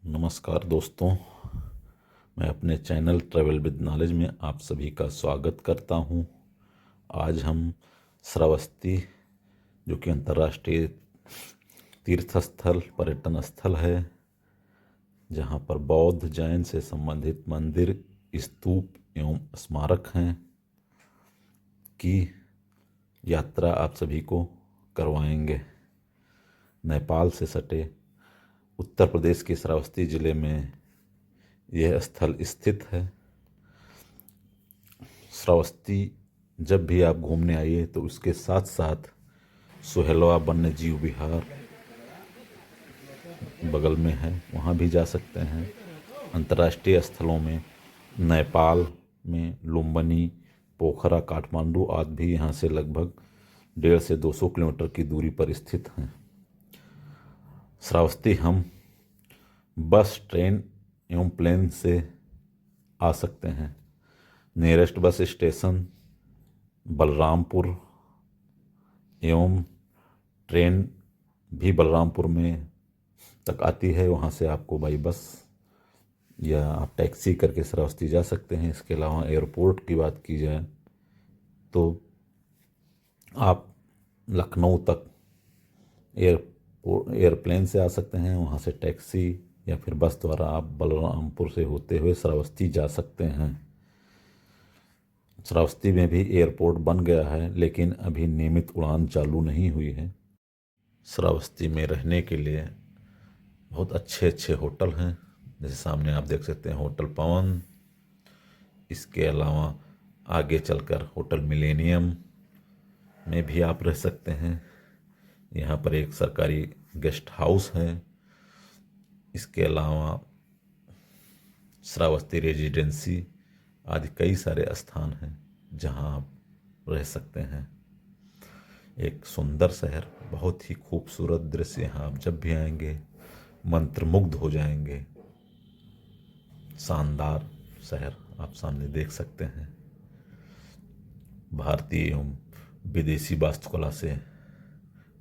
नमस्कार दोस्तों, मैं अपने चैनल ट्रैवल विद नॉलेज में आप सभी का स्वागत करता हूं। आज हम श्रावस्ती, जो कि अंतर्राष्ट्रीय तीर्थ स्थल पर्यटन स्थल है, जहां पर बौद्ध जैन से संबंधित मंदिर, स्तूप एवं स्मारक हैं, की यात्रा आप सभी को करवाएंगे। नेपाल से सटे उत्तर प्रदेश के श्रावस्ती जिले में यह स्थल स्थित है। श्रावस्ती जब भी आप घूमने आइए तो उसके साथ साथ सुहेलवा वन्य जीव विहार बगल में है, वहाँ भी जा सकते हैं। अंतर्राष्ट्रीय स्थलों में नेपाल में लुम्बिनी, पोखरा, काठमांडू आदि भी यहाँ से लगभग 150 से 200 किलोमीटर की दूरी पर स्थित हैं। श्रावस्ती हम बस, ट्रेन एवं प्लेन से आ सकते हैं। नियरेस्ट बस स्टेशन बलरामपुर एवं ट्रेन भी बलरामपुर में तक आती है। वहाँ से आपको बाई बस या आप टैक्सी करके श्रावस्ती जा सकते हैं। इसके अलावा एयरपोर्ट की बात की जाए तो आप लखनऊ तक एयरप्लेन से आ सकते हैं। वहाँ से टैक्सी या फिर बस द्वारा आप बलरामपुर से होते हुए श्रावस्ती जा सकते हैं। श्रावस्ती में भी एयरपोर्ट बन गया है, लेकिन अभी नियमित उड़ान चालू नहीं हुई है। श्रावस्ती में रहने के लिए बहुत अच्छे अच्छे होटल हैं, जैसे सामने आप देख सकते हैं होटल पवन। इसके अलावा आगे चलकर होटल मिलेनियम में भी आप रह सकते हैं। यहाँ पर एक सरकारी गेस्ट हाउस है। इसके अलावा श्रावस्ती रेजिडेंसी आदि कई सारे स्थान हैं जहाँ आप रह सकते हैं। एक सुंदर शहर, बहुत ही खूबसूरत दृश्य। यहाँ आप जब भी आएंगे मंत्रमुग्ध हो जाएंगे। शानदार शहर आप सामने देख सकते हैं। भारतीय एवं विदेशी वास्तुकला से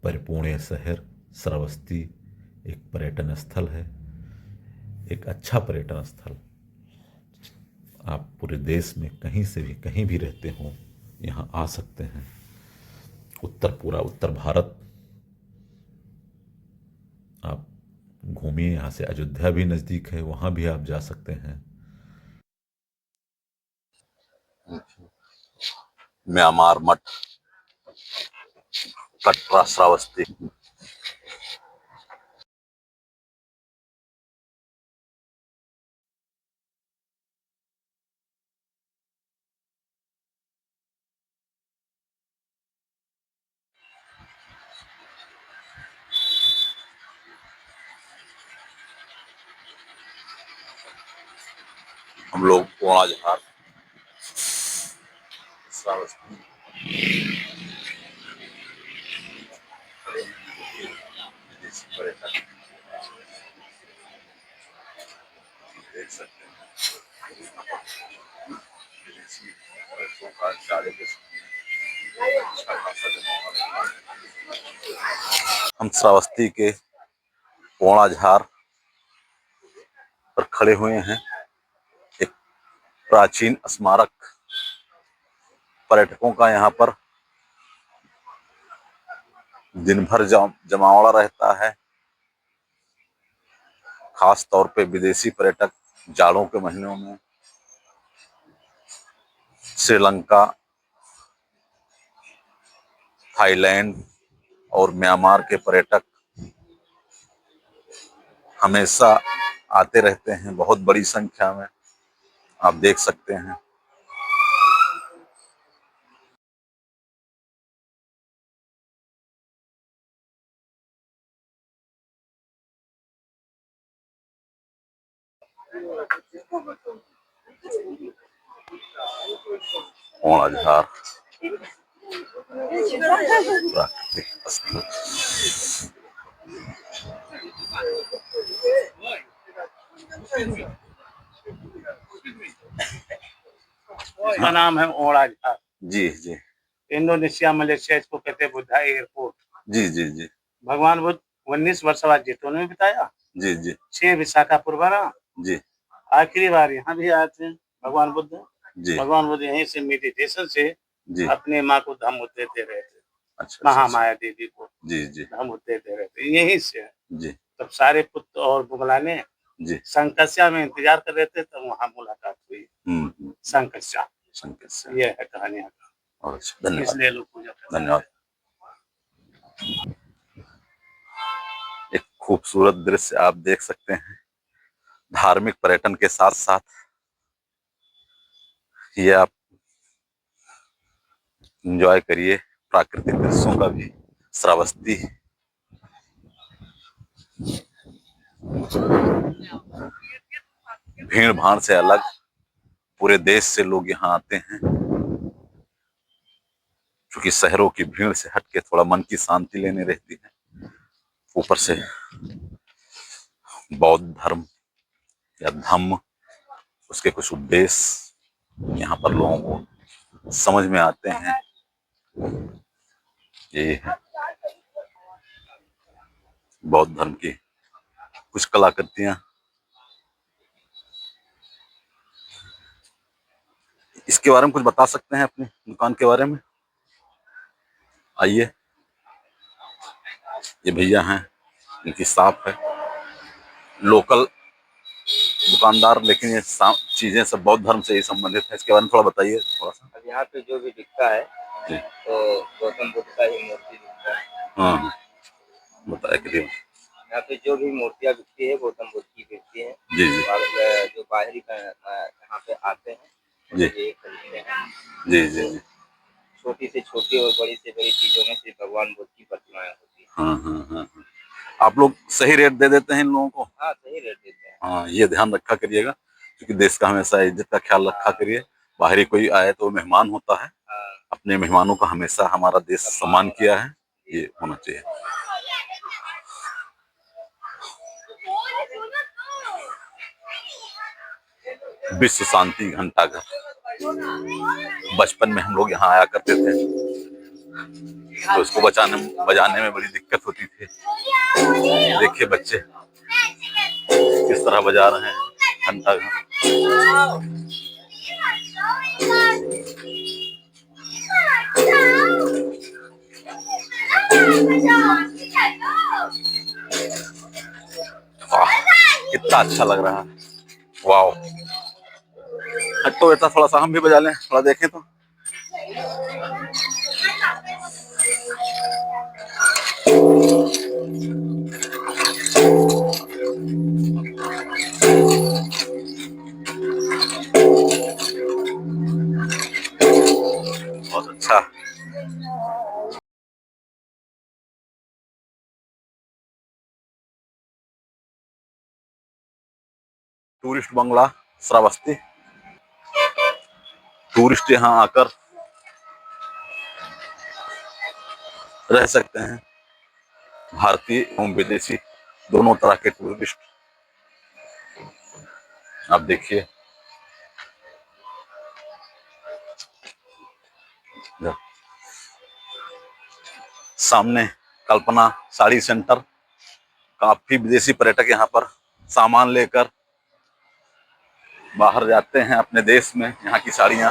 परिपूर्ण यह शहर श्रावस्ती एक पर्यटन स्थल है, एक अच्छा पर्यटन स्थल। आप पूरे देश में कहीं से भी कहीं भी रहते हो, यहाँ आ सकते हैं। पूरा उत्तर भारत आप घूमिए। यहाँ से अयोध्या भी नज़दीक है, वहाँ भी आप जा सकते हैं। म्यांमार मठ, कटरा, श्रावस्ती। हम लोग कोणाझार, श्रावस्ती विदेशी पर्यटक देख सकते हैं। विदेशी पर्यटकों का जाले के अच्छा खासा जमावड़ा है। हम श्रावस्ती के कोणाझार पर खड़े हुए हैं। एक प्राचीन स्मारक पर्यटकों का यहाँ पर दिन भर जमावड़ा रहता है। खास तौर पे विदेशी पर्यटक जाड़ों के महीनों में श्रीलंका, थाईलैंड और म्यांमार के पर्यटक हमेशा आते रहते हैं, बहुत बड़ी संख्या में आप देख सकते हैं। कोणाझार प्राकृतिक स्थल। इसका नाम है ओड़ाझार। जी जी इंडोनेशिया, मलेशिया इसको कहते हैं बुद्धा एयरपोर्ट। जी जी जी। भगवान बुद्ध 19 वर्ष बाद जेतोन में बिताया। जी जी 6 विशाखापुरवारा जी आखिरी बार यहाँ भी आए थे भगवान बुद्ध। जी भगवान बुद्ध यहीं से मेडिटेशन से जी। अपने माँ को धम्म देते रहे थे, अच्छा अच्छा अच्छा। महामाया देवी को जी जी धम्म देते रहे थे, यहीं से है। जी तब सारे पुत्र और मुगलाने जी। संकस्या में इंतजार कर रहे थे, तब वहाँ मुलाकात हुई संकस्या। संकेत से। ये है कहानी यहाँ का, और अच्छा, धन्यवाद इसलिए लोग पूजा करते हैं। धन्यवाद। एक खूबसूरत दृश्य आप देख सकते हैं। धार्मिक पर्यटन के साथ साथ ये आप एंजॉय करिए प्राकृतिक दृश्यों का भी। श्रावस्ती भीड़ भाड़ से अलग, पूरे देश से लोग यहाँ आते हैं क्योंकि शहरों की भीड़ से हट के थोड़ा मन की शांति लेने रहती है। ऊपर से बौद्ध धर्म या धम्म, उसके कुछ उपदेश यहाँ पर लोगों को समझ में आते हैं। ये है बौद्ध धर्म की कुछ कलाकृतियां। इसके बारे में कुछ बता सकते हैं अपनी दुकान के बारे में? आइए, ये भैया हैं, इनकी शॉप है, लोकल दुकानदार, लेकिन ये चीजें सब बौद्ध धर्म से ही संबंधित है। इसके बारे में थोड़ा बताइए थोड़ा सा। अब यहाँ पे जो भी दिखता है जी। तो गौतम बुद्ध का ही मूर्ति दिखता है। हाँ, बताया करिए। यहाँ पे जो भी मूर्तियाँ बिकती है गौतम बुद्ध की बिकती है। जी जी। और जो बाहरी यहाँ पे आते हैं जी ये खरीदते हैं। जी जी जी। छोटी से छोटी और बड़ी से बड़ी चीजों में सिर्फ भगवान बुद्ध की प्रतिमाएं होती है। हाँ हाँ हाँ। आप लोग सही रेट दे देते हैं इन लोगों को? हाँ, सही रेट देते हैं। हाँ, ये ध्यान रखा करिएगा क्योंकि देश का हमेशा इज्जत का ख्याल रखा करिए। बाहरी कोई आए तो मेहमान होता है, अपने मेहमानों का हमेशा हमारा देश सम्मान किया है, ये होना चाहिए। विश्व शांति घंटाघर, बचपन में हम लोग यहाँ आया करते थे तो इसको बजाने में बड़ी दिक्कत होती थी। देखिए बच्चे किस तरह बजा रहे हैं घंटाघर। वाह, कितना अच्छा लग रहा है। वाह, हटो बेटा, थोड़ा सा हम भी बजा लें, थोड़ा देखें तो। बहुत अच्छा। टूरिस्ट बंगला श्रावस्ती, टूरिस्ट यहाँ आकर रह सकते हैं, भारतीय एवं विदेशी दोनों तरह के टूरिस्ट। आप देखिए सामने कल्पना साड़ी सेंटर, काफी विदेशी पर्यटक यहाँ पर सामान लेकर बाहर जाते हैं अपने देश में। यहाँ की साड़ियाँ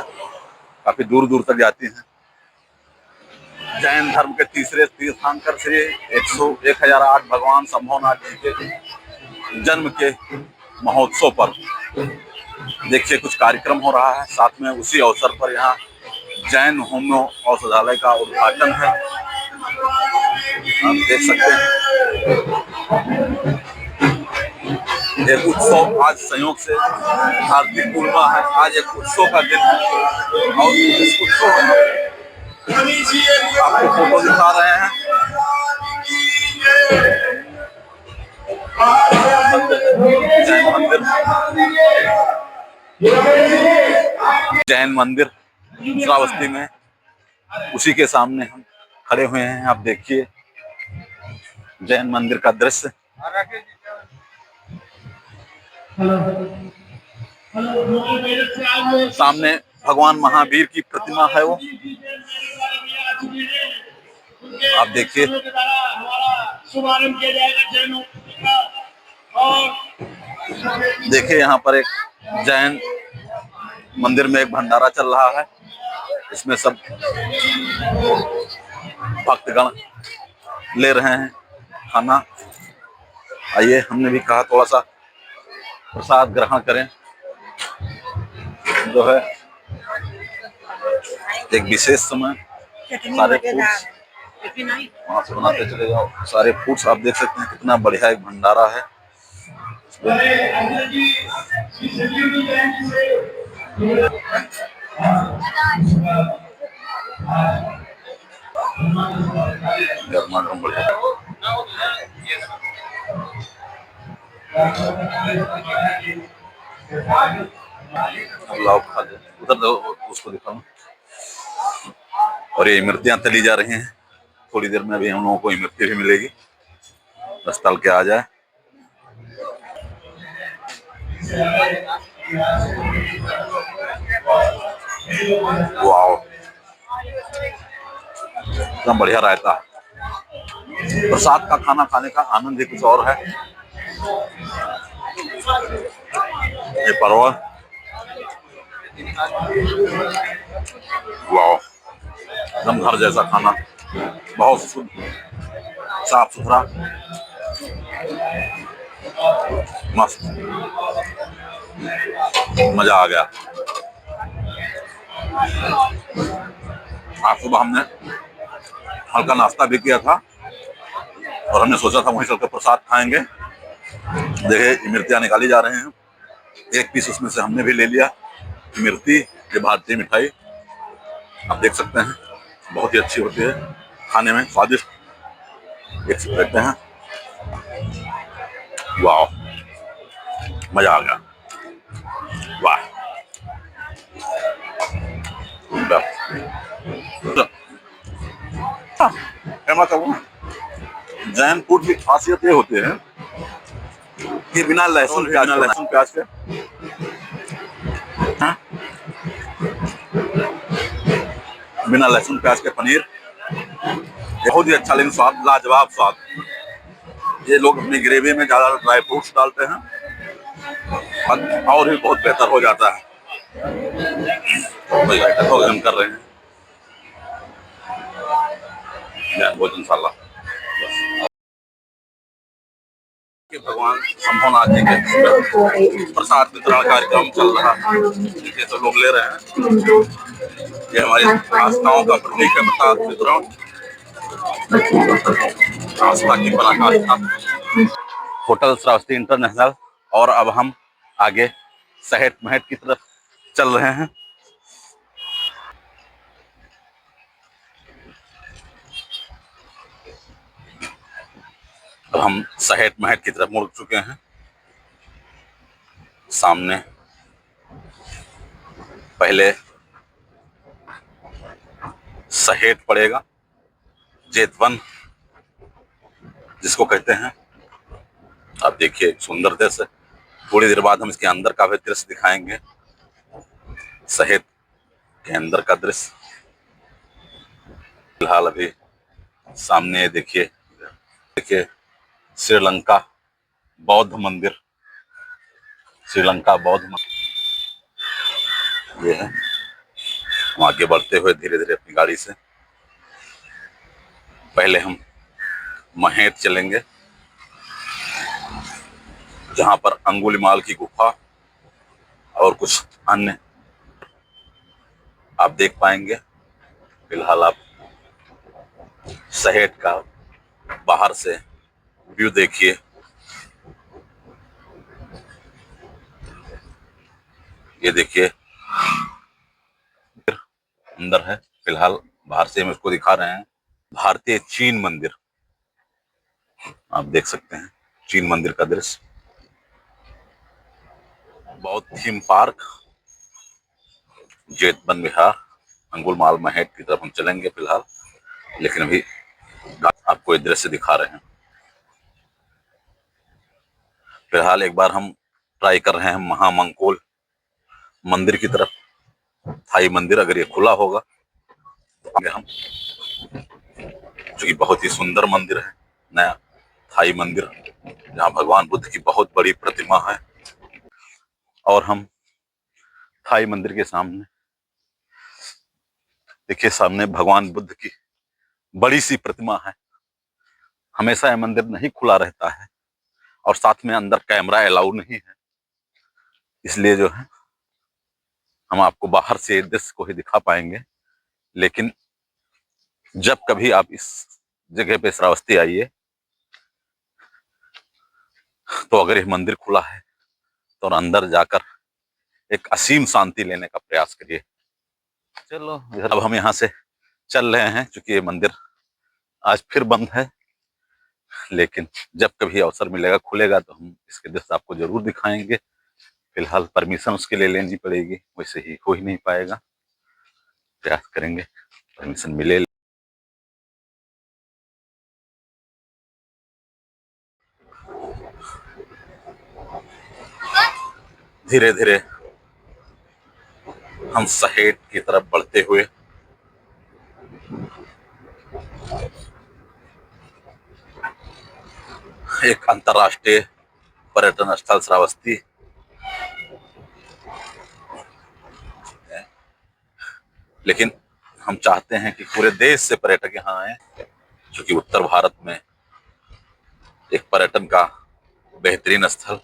काफी दूर दूर तक जाती हैं। जैन धर्म के तीसरे तीर्थंकर श्री 1008 भगवान शंभुनाथ जी के जन्म के महोत्सव पर देखिए कुछ कार्यक्रम हो रहा है। साथ में उसी अवसर पर यहाँ जैन होम्यो औषधालय का उद्घाटन है, आप देख सकते हैं। एक उत्सव, आज संयोग से कार्तिक पूर्णिमा है, आज एक उत्सव का दिन है और इस उत्सव में आपको फोटो दिखा रहे हैं। जैन मंदिर श्रावस्ती में, उसी के सामने हम खड़े हुए हैं। आप देखिए जैन मंदिर का दृश्य। सामने भगवान महावीर की प्रतिमा है, वो आप देखिए। देखिए यहाँ पर एक जैन मंदिर में एक भंडारा चल रहा है। इसमें सब भक्तगण ले रहे हैं खाना। आइए, हमने भी कहा थोड़ा सा प्रसाद ग्रहण करें। जो है एक विशेष समय सारे फूड्स वहां से बनाते चले जाओ। सारे फूड्स आप देख सकते हैं, कितना बढ़िया एक भंडारा है। गर्मा गर्म बढ़िया। लाओ खा ले, उधर दो, उसको दिखाओ। और ये इमरतियां तली जा रही हैं। थोड़ी देर में अभी हम लोगों को इमरती भी मिलेगी, बस तल के आ जाए। वाओ, इतना बढ़िया रायता। प्रसाद का खाना खाने का आनंद ही कुछ और है। ये परवल, वाओ, एकदम घर जैसा खाना, बहुत शुद्ध, साफ सुथरा, मस्त, मजा आ गया। आज सुबह हमने हल्का नाश्ता भी किया था और हमने सोचा था वहीं चलकर प्रसाद खाएंगे। देखिए इमरतियां निकाली जा रहे हैं। एक पीस उसमें से हमने भी ले लिया। इमरती, ये भारतीय मिठाई आप देख सकते हैं, बहुत ही अच्छी होती है, खाने में स्वादिष्ट। एक से देखते हैं। वाह, मजा आ गया। वाह, जैन फूड की खासियत ये होती है कि बिना लहसुन प्याज के हाँ? बिना लहसुन प्याज के पनीर बहुत ही अच्छा, लेकिन स्वाद लाजवाब स्वाद। ये लोग अपनी ग्रेवी में ज्यादा ड्राई फ्रूट्स डालते हैं और भी बहुत बेहतर हो जाता है। भोजन कर रहे हैं भोजनशाला। भगवान शंभुनाथ जी के प्रसाद वितरण कार्यक्रम चल रहा है, जिसे तो लोग ले रहे हैं। ये हमारी आस्थाओं का प्रतीक है, प्रसाद वितरण, आस्था की पराकाष्ठा। Hotel Shravasti international. और अब हम आगे सहेट महट की तरफ चल रहे हैं। अब हम सहेट महट की तरफ मुड़ चुके हैं। सामने पहले सहेट पड़ेगा, जेतवन जिसको कहते हैं। आप देखिए सुंदर दृश्य। थोड़ी देर बाद हम इसके अंदर का भी दृश्य दिखाएंगे, सहेट के अंदर का दृश्य। फिलहाल अभी सामने देखिए श्रीलंका बौद्ध मंदिर, श्रीलंका बौद्ध मंदिर ये है। हम आगे बढ़ते हुए धीरे धीरे अपनी गाड़ी से पहले हम महेट चलेंगे, जहां पर अंगुलीमाल की गुफा और कुछ अन्य आप देख पाएंगे। फिलहाल आप सहेट का बाहर से व्यू देखिए। ये देखिए अंदर है, फिलहाल बाहर से हम इसको दिखा रहे हैं। भारतीय चीन मंदिर आप देख सकते हैं, चीन मंदिर का दृश्य। बौद्ध थीम पार्क, जेतवन विहार, अंगुलमाल महेट की तरफ हम चलेंगे फिलहाल, लेकिन अभी आपको ये दृश्य दिखा रहे हैं। फिलहाल एक बार हम ट्राई कर रहे हैं महामंकोल मंदिर की तरफ। थाई मंदिर, अगर ये खुला होगा तो आगे हम, जो कि बहुत ही सुंदर मंदिर है, नया थाई मंदिर, जहाँ भगवान बुद्ध की बहुत बड़ी प्रतिमा है। और हम थाई मंदिर के सामने देखिए, सामने भगवान बुद्ध की बड़ी सी प्रतिमा है। हमेशा यह मंदिर नहीं खुला रहता है और साथ में अंदर कैमरा अलाउ नहीं है, इसलिए जो है हम आपको बाहर से दृश्य को ही दिखा पाएंगे। लेकिन जब कभी आप इस जगह पे श्रावस्ती आइए, तो अगर यह मंदिर खुला है तो अंदर जाकर एक असीम शांति लेने का प्रयास करिए। चलो, अब हम यहाँ से चल रहे हैं, क्योंकि ये मंदिर आज फिर बंद है। लेकिन जब कभी अवसर मिलेगा, खुलेगा, तो हम इसके दृश्य आपको जरूर दिखाएंगे। फिलहाल परमिशन उसके लिए लेनी पड़ेगी, वैसे ही हो ही नहीं पाएगा। प्रयास करेंगे परमिशन मिले। धीरे धीरे हम सहेट की तरफ बढ़ते हुए एक अंतर्राष्ट्रीय पर्यटन स्थल श्रावस्ती, लेकिन हम चाहते हैं कि पूरे देश से पर्यटक यहाँ आए, क्योंकि उत्तर भारत में एक पर्यटन का बेहतरीन स्थल।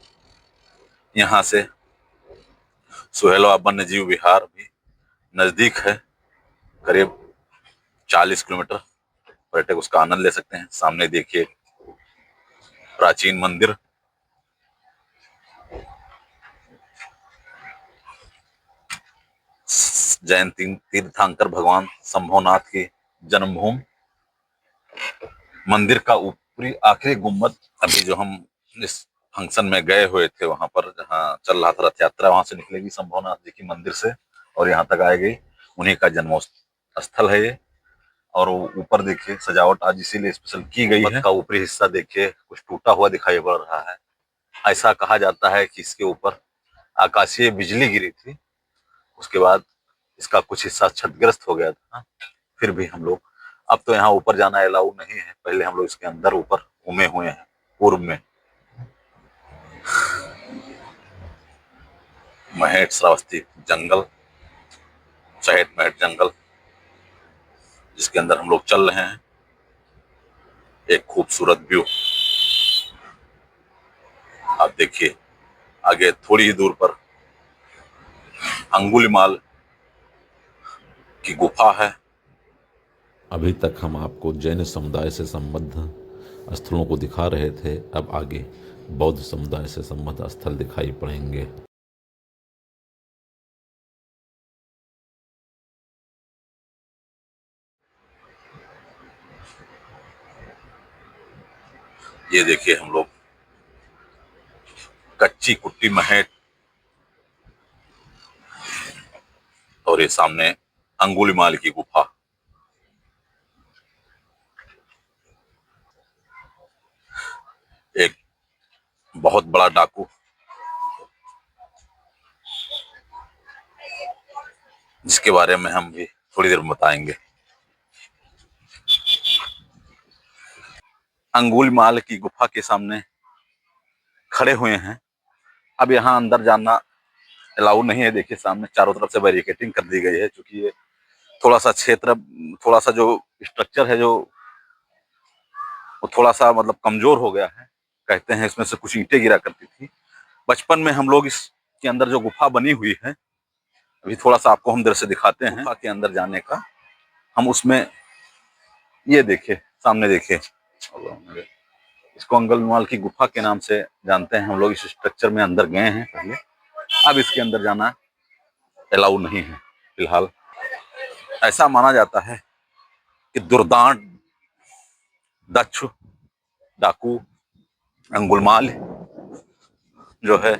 यहाँ से सुहेलवा वन्य जीव विहार भी नजदीक है, करीब 40 किलोमीटर। पर्यटक उसका आनंद ले सकते हैं। सामने देखिए प्राचीन मंदिर, जैन तीर्थंकर भगवान शंभुनाथ की जन्मभूमि। मंदिर का ऊपरी आखिरी गुम्बद, अभी जो हम इस फंक्शन में गए हुए थे, वहां पर जहाँ चल रहा था रथ यात्रा, वहां से निकलेगी शंभुनाथ जी की मंदिर से और यहाँ तक आएगी। उन्हीं का जन्म स्थल है ये। और ऊपर देखिए सजावट आज इसीलिए स्पेशल की गई है। का ऊपरी हिस्सा देखिए कुछ टूटा हुआ दिखाई पड़ रहा है। ऐसा कहा जाता है कि इसके ऊपर आकाशीय बिजली गिरी थी, उसके बाद इसका कुछ हिस्सा क्षतिग्रस्त हो गया था। फिर भी हम लोग, अब तो यहाँ ऊपर जाना अलाउ नहीं है, पहले हम लोग इसके अंदर ऊपर घूमे हुए हैं पूर्व में। महेट श्रावस्ती जंगल, सहेट महेट जंगल, जिसके अंदर हम लोग चल रहे हैं। एक खूबसूरत व्यू आप देखिए। आगे थोड़ी ही दूर पर अंगुलीमाल की गुफा है। अभी तक हम आपको जैन समुदाय से संबद्ध स्थलों को दिखा रहे थे, अब आगे बौद्ध समुदाय से संबद्ध स्थल दिखाई पड़ेंगे। ये देखिए हम लोग कच्ची कुट्टी महेट, और ये सामने अंगुलीमाल की गुफा। एक बहुत बड़ा डाकू, जिसके बारे में हम भी थोड़ी देर में बताएंगे। अंगुलीमाल की गुफा के सामने खड़े हुए हैं। अब यहाँ अंदर जाना अलाउ नहीं है। देखिए सामने चारों तरफ से बैरिकेटिंग कर दी गई है, क्योंकि ये थोड़ा सा क्षेत्र, थोड़ा सा जो स्ट्रक्चर है, जो वो थोड़ा सा मतलब कमजोर हो गया है। कहते हैं इसमें से कुछ ईंटें गिरा करती थी। बचपन में हम लोग इसके अंदर जो गुफा बनी हुई है, अभी थोड़ा सा आपको हम दृश्य दिखाते हैं गुफा के अंदर जाने का। हम उसमें, ये देखिए सामने देखिए, इसको अंगुलीमाल की गुफा के नाम से जानते हैं हम लोग। इस स्ट्रक्चर में अंदर गए हैं पहले, अब इसके अंदर जाना अलाउ नहीं है फिलहाल। ऐसा माना जाता है कि दुर्दांत दक्ष डाकू अंगुलीमाल जो है,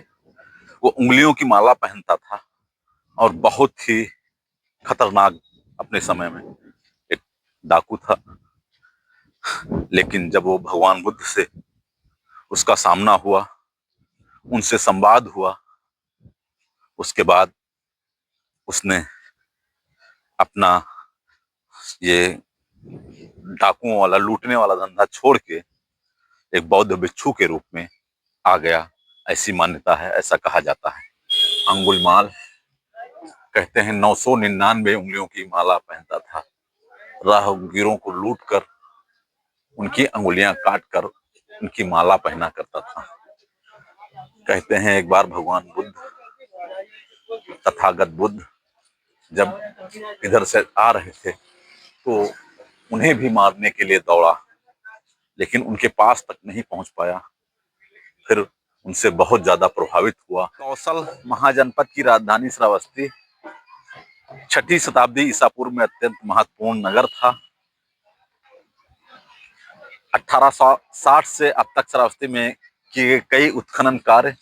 वो उंगलियों की माला पहनता था और बहुत ही खतरनाक अपने समय में एक डाकू था। लेकिन जब वो भगवान बुद्ध से उसका सामना हुआ, उनसे संवाद हुआ, उसके बाद उसने अपना ये डाकुओं वाला, लूटने वाला धंधा छोड़ के एक बौद्ध भिक्षु के रूप में आ गया, ऐसी मान्यता है, ऐसा कहा जाता है। अंगुलमाल कहते हैं 999 उंगलियों की माला पहनता था, राहगीरों को लूट कर उनकी अंगुलियां काट कर उनकी माला पहना करता था। कहते हैं एक बार भगवान बुद्ध, तथागत बुद्ध जब इधर से आ रहे थे तो उन्हें भी मारने के लिए दौड़ा, लेकिन उनके पास तक नहीं पहुंच पाया। फिर उनसे बहुत ज्यादा प्रभावित हुआ। कौशल महाजनपद की राजधानी श्रावस्ती 6ठी शताब्दी ईसा पूर्व में अत्यंत महत्वपूर्ण नगर था। 1860 से अब तक श्रावस्ती में किए गए कई उत्खनन कार्य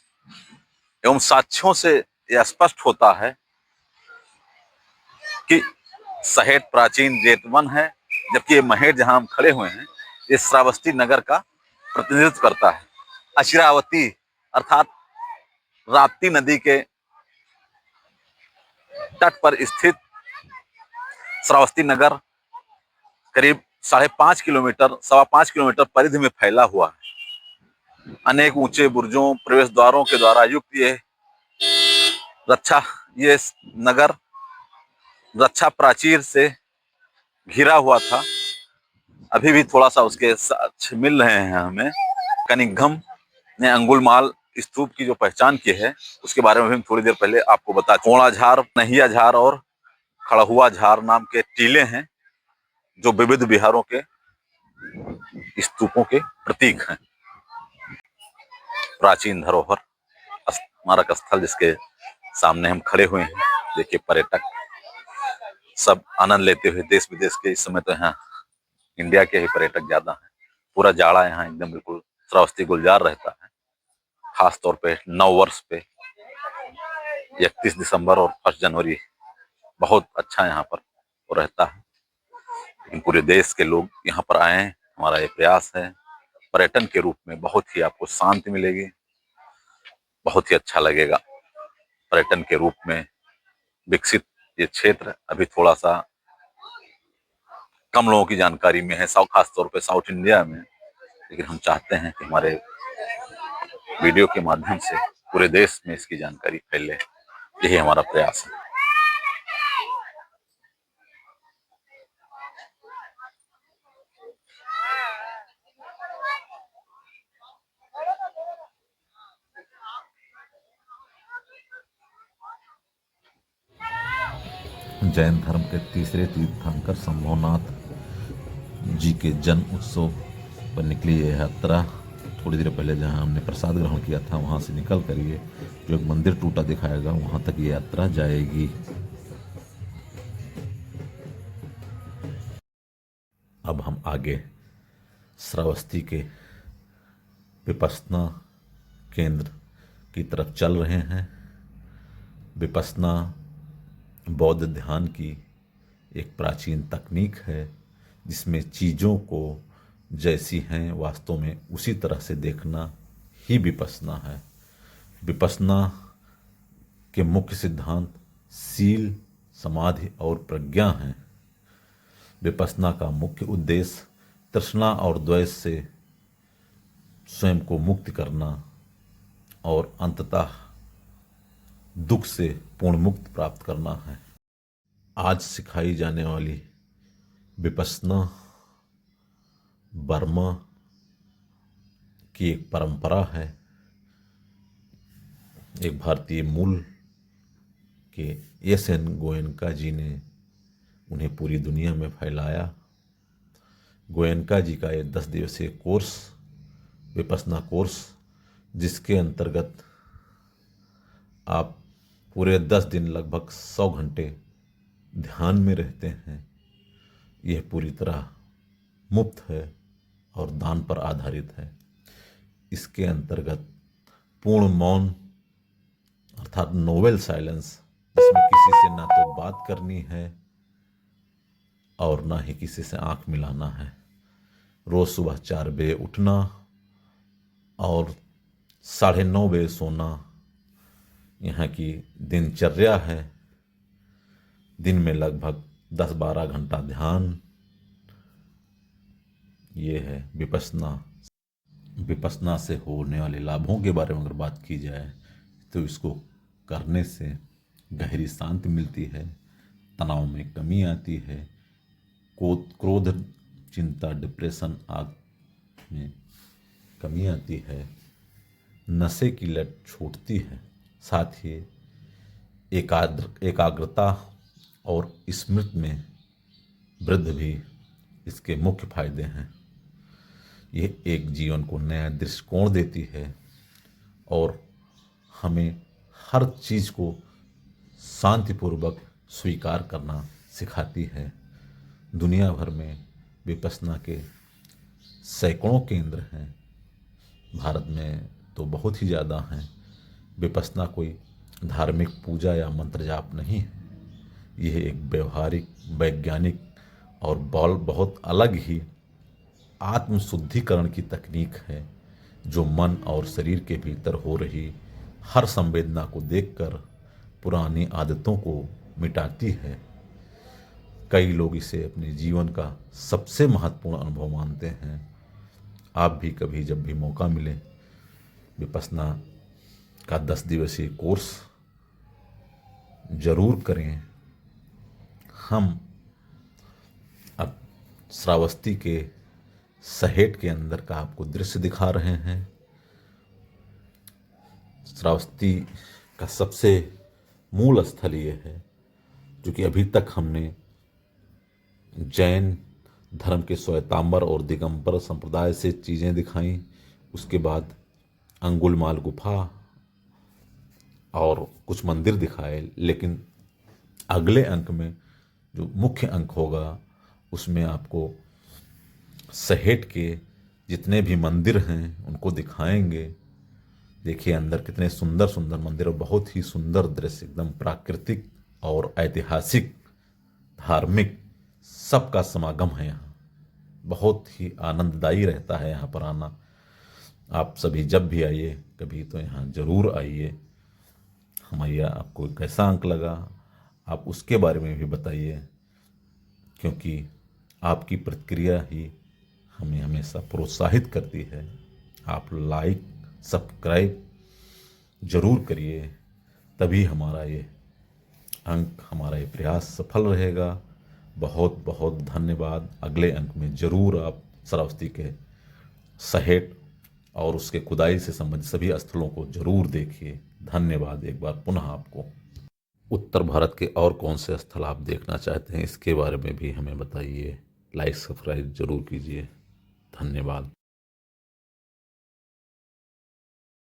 एवं साक्ष्यों से यह स्पष्ट होता है कि सहेट प्राचीन जेतवन है, जबकि ये महेट जहां हम खड़े हुए हैं ये श्रावस्ती नगर का प्रतिनिधित्व करता है। अशिरावती अर्थात राप्ती नदी के तट पर स्थित श्रावस्ती नगर करीब 5.5 किलोमीटर, 5.25 किलोमीटर परिधि में फैला हुआ है। अनेक ऊंचे बुर्जों, प्रवेश द्वारों के द्वारा युक्त ये नगर रक्षा प्राचीर से घिरा हुआ था। अभी भी थोड़ा सा उसके साक्ष्य मिल रहे हैं हमें। कनिंघम ने अंगुलमाल स्तूप की जो पहचान की है उसके बारे में भी हम थोड़ी देर पहले आपको बता। कोड़ा झार, नहिया झार और खड़हुआ झार नाम के टीले हैं जो विविध बिहारों के स्तूपों के प्रतीक हैं। प्राचीन धरोहर स्मारक स्थल जिसके सामने हम खड़े हुए हैं। देखिए पर्यटक सब आनंद लेते हुए, देश विदेश के, इस समय तो यहाँ इंडिया के ही पर्यटक ज्यादा हैं। पूरा जाड़ा यहाँ एकदम बिल्कुल श्रावस्ती गुलजार रहता है। खास तौर पे नव वर्ष पे 31 दिसंबर और 1 जनवरी बहुत अच्छा यहाँ पर रहता है। लेकिन पूरे देश के लोग यहाँ पर आए, हमारा ये प्रयास है। पर्यटन के रूप में बहुत ही आपको शांति मिलेगी, बहुत ही अच्छा लगेगा। पर्यटन के रूप में विकसित ये क्षेत्र अभी थोड़ा सा कम लोगों की जानकारी में है, खास तौर पे साउथ इंडिया में। लेकिन हम चाहते हैं कि हमारे वीडियो के माध्यम से पूरे देश में इसकी जानकारी फैले, यही हमारा प्रयास है। जैन धर्म के तीसरे तीर्थंकर संभवनाथ जी के जन्म उत्सव पर निकली यह यात्रा थोड़ी देर पहले जहां हमने प्रसाद ग्रहण किया था वहां से निकल कर ये जो एक मंदिर टूटा दिखाएगा वहां तक ये यात्रा जाएगी। अब हम आगे श्रावस्ती के विपश्यना केंद्र की तरफ चल रहे हैं। विपश्यना बौद्ध ध्यान की एक प्राचीन तकनीक है जिसमें चीज़ों को जैसी हैं वास्तव में उसी तरह से देखना ही विपश्यना है। विपश्यना के मुख्य सिद्धांत सील, समाधि और प्रज्ञा हैं। विपश्यना का मुख्य उद्देश्य तृष्णा और द्वेष से स्वयं को मुक्त करना और अंततः दुख से पूर्ण मुक्त प्राप्त करना है। आज सिखाई जाने वाली विपश्यना बर्मा की एक परंपरा है। एक भारतीय मूल के एस.एन. गोयनका जी ने उन्हें पूरी दुनिया में फैलाया। गोयनका जी का ये 10 दिवसीय कोर्स, विपश्यना कोर्स, जिसके अंतर्गत आप पूरे 10 दिन लगभग 100 घंटे ध्यान में रहते हैं, यह पूरी तरह मुफ्त है और दान पर आधारित है। इसके अंतर्गत पूर्ण मौन अर्थात नोवेल साइलेंस, जिसमें किसी से ना तो बात करनी है और ना ही किसी से आंख मिलाना है। रोज सुबह 4 बजे उठना और 9:30 बजे सोना यहाँ की दिनचर्या है। दिन में लगभग 10-12 घंटा ध्यान, ये है विपश्यना। विपश्यना से होने वाले लाभों के बारे में अगर बात की जाए तो इसको करने से गहरी शांति मिलती है, तनाव में कमी आती है, क्रोध, चिंता, डिप्रेशन आदि में कमी आती है, नशे की लत छूटती है, साथ ही एकाग्रता और स्मृति में वृद्धि भी इसके मुख्य फायदे हैं। ये एक जीवन को नया दृष्टिकोण देती है और हमें हर चीज़ को शांतिपूर्वक स्वीकार करना सिखाती है। दुनिया भर में विपश्यना के सैकड़ों केंद्र हैं, भारत में तो बहुत ही ज़्यादा हैं। विपश्यना कोई धार्मिक पूजा या मंत्र जाप नहीं है, यह एक व्यवहारिक, वैज्ञानिक और बहुत अलग ही आत्मशुद्धिकरण की तकनीक है, जो मन और शरीर के भीतर हो रही हर संवेदना को देखकर पुरानी आदतों को मिटाती है। कई लोग इसे अपने जीवन का सबसे महत्वपूर्ण अनुभव मानते हैं। आप भी कभी जब भी मौका मिले विपश्यना का 10 दिवसीय कोर्स जरूर करें। हम अब श्रावस्ती के सहेट के अंदर का आपको दृश्य दिखा रहे हैं। श्रावस्ती का सबसे मूल स्थल ये है, जो कि अभी तक हमने जैन धर्म के श्वेतांबर और दिगंबर संप्रदाय से चीज़ें दिखाई, उसके बाद अंगुलमाल गुफा और कुछ मंदिर दिखाए, लेकिन अगले अंक में जो मुख्य अंक होगा उसमें आपको सहेट के जितने भी मंदिर हैं उनको दिखाएंगे। देखिए अंदर कितने सुंदर सुंदर मंदिर और बहुत ही सुंदर दृश्य, एकदम प्राकृतिक और ऐतिहासिक, धार्मिक, सबका समागम है यहाँ। बहुत ही आनंददायी रहता है यहाँ पर आना। आप सभी जब भी आइए कभी तो यहाँ ज़रूर आइए। हमारा आपको कैसा अंक लगा आप उसके बारे में भी बताइए, क्योंकि आपकी प्रतिक्रिया ही हमें हमेशा प्रोत्साहित करती है। आप लाइक सब्सक्राइब ज़रूर करिए, तभी हमारा ये अंक, हमारा ये प्रयास सफल रहेगा। बहुत बहुत धन्यवाद। अगले अंक में ज़रूर आप श्रावस्ती के सहेट और उसके खुदाई से संबंधित सभी स्थलों को ज़रूर देखिए। धन्यवाद एक बार पुनः आपको। उत्तर भारत के और कौन से स्थल आप देखना चाहते हैं इसके बारे में भी हमें बताइए। लाइक सब्सक्राइब ज़रूर कीजिए। धन्यवाद।